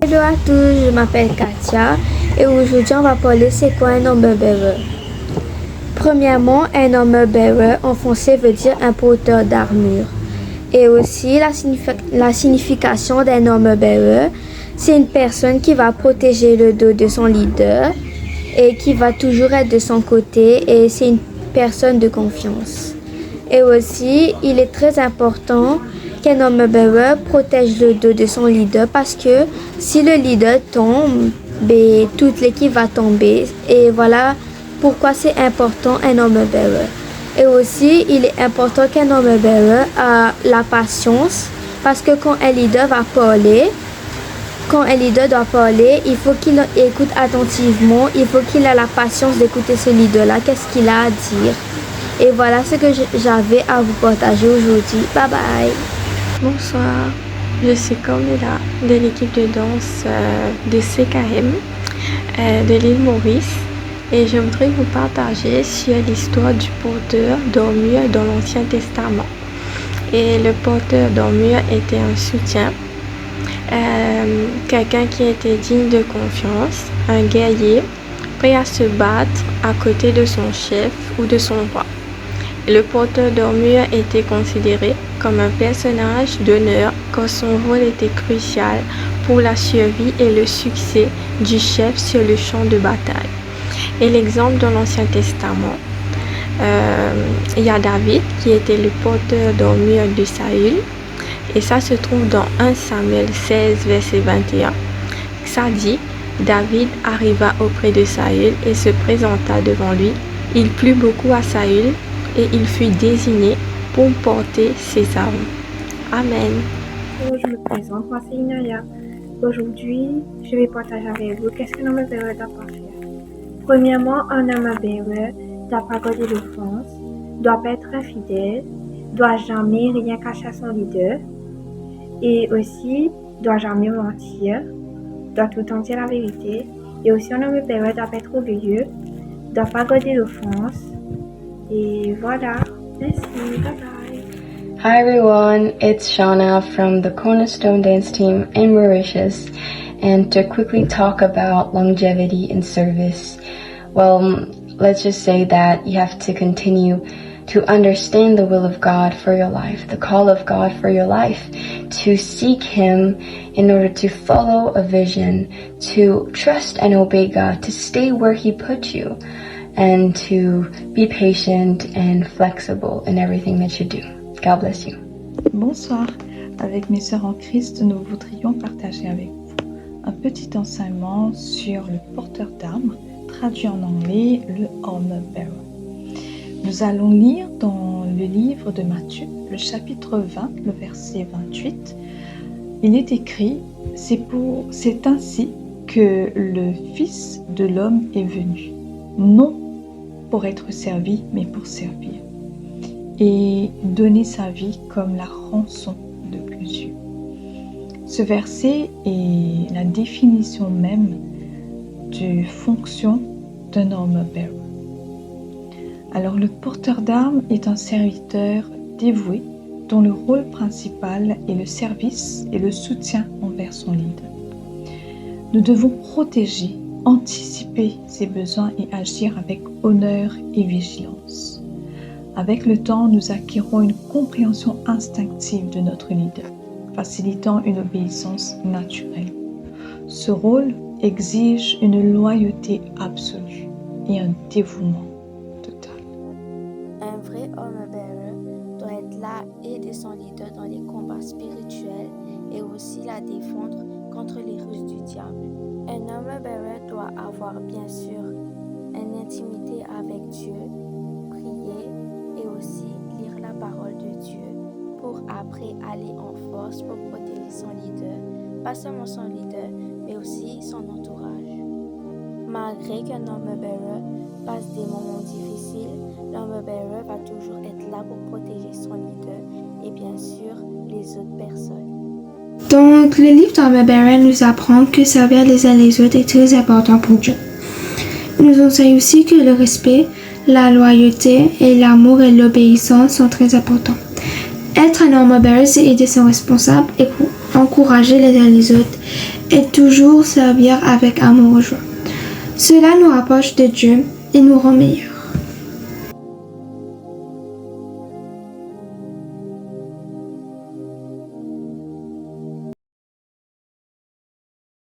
Hello à tous, je m'appelle Katia et aujourd'hui on va parler c'est quoi un armor bearer. Premièrement, un armor bearer en français veut dire un porteur d'armure. Et aussi la signification d'un armor bearer, c'est une personne qui va protéger le dos de son leader et qui va toujours être de son côté et c'est une personne de confiance. Et aussi, il est très important qu'un armor bearer protège le dos de son leader parce que si le leader tombe, toute l'équipe va tomber. Et voilà pourquoi c'est important un armor bearer. Et aussi, il est important qu'un armor bearer a la patience parce que quand un leader doit parler, il faut qu'il écoute attentivement, il faut qu'il ait la patience d'écouter ce leader-là, qu'est-ce qu'il a à dire. Et voilà ce que j'avais à vous partager aujourd'hui. Bye bye. Bonsoir, je suis Camilla de l'équipe de danse de CKM de l'île Maurice et je voudrais vous partager sur l'histoire du porteur d'armure dans l'Ancien Testament. Et le porteur d'armure était un soutien, quelqu'un qui était digne de confiance, un guerrier prêt à se battre à côté de son chef ou de son roi. Le porteur d'armure était considéré comme un personnage d'honneur car son rôle était crucial pour la survie et le succès du chef sur le champ de bataille. Et l'exemple dans l'Ancien Testament, il y a David qui était le porteur d'armure de Saül et ça se trouve dans 1 Samuel 16 verset 21. Ça dit, David arriva auprès de Saül et se présenta devant lui. Il plut beaucoup à Saül et il fut désigné pour porter ses armes. Amen. Bonjour, je me présente, moi c'est Inaya. Aujourd'hui, je vais partager avec vous qu'est-ce qu'un armor bearer doit pas faire. Premièrement, un armor bearer doit pas garder l'offense, doit pas être infidèle, doit jamais rien cacher à son leader et aussi doit jamais mentir, doit tout le temps dire la vérité et aussi un armor bearer doit pas être orgueilleux, doit pas garder l'offense. Et voilà, merci, bye bye. Hi everyone, it's Shauna from the Cornerstone Dance Team in Mauritius, and to quickly talk about longevity in service, well, let's just say that you have to continue to understand the will of God for your life, the call of God for your life, to seek Him in order to follow a vision, to trust and obey God, to stay where He put you, and to be patient and flexible in everything that you do. God bless you. Bonsoir. Avec mes sœurs en Christ, nous voudrions partager avec vous un petit enseignement sur le porteur d'armes, traduit en anglais le armor bearer. Nous allons lire dans le livre de Matthieu, le chapitre 20, le verset 28. Il est écrit, c'est ainsi que le Fils de l'homme est venu, non pour être servi, mais pour servir, et donner sa vie comme la rançon de plusieurs. Ce verset est la définition même de fonction d'un armor bearer. Alors le porteur d'armes est un serviteur dévoué dont le rôle principal est le service et le soutien envers son leader. Nous devons protéger, anticiper ses besoins et agir avec honneur et vigilance. Avec le temps, nous acquérons une compréhension instinctive de notre leader, facilitant une obéissance naturelle. Ce rôle exige une loyauté absolue et un dévouement total. Un vrai armor bearer doit être là et aider son leader dans les combats spirituels et aussi la défendre contre les ruses du diable. Un armor bearer doit avoir bien sûr une intimité avec Dieu, prier et aussi lire la parole de Dieu pour après aller en force pour protéger son leader, pas seulement son leader mais aussi son entourage. Malgré qu'un armor bearer passe des moments difficiles, l'armor bearer va toujours être là pour protéger son leader et bien sûr les autres personnes. Donc, le livre d'Armor Bearer nous apprend que servir les uns les autres est très important pour Dieu. Il nous enseigne aussi que le respect, la loyauté et l'amour et l'obéissance sont très importants. Être un armor bearer, c'est aider son responsable et encourager les uns les autres et toujours servir avec amour et joie. Cela nous rapproche de Dieu et nous rend meilleurs.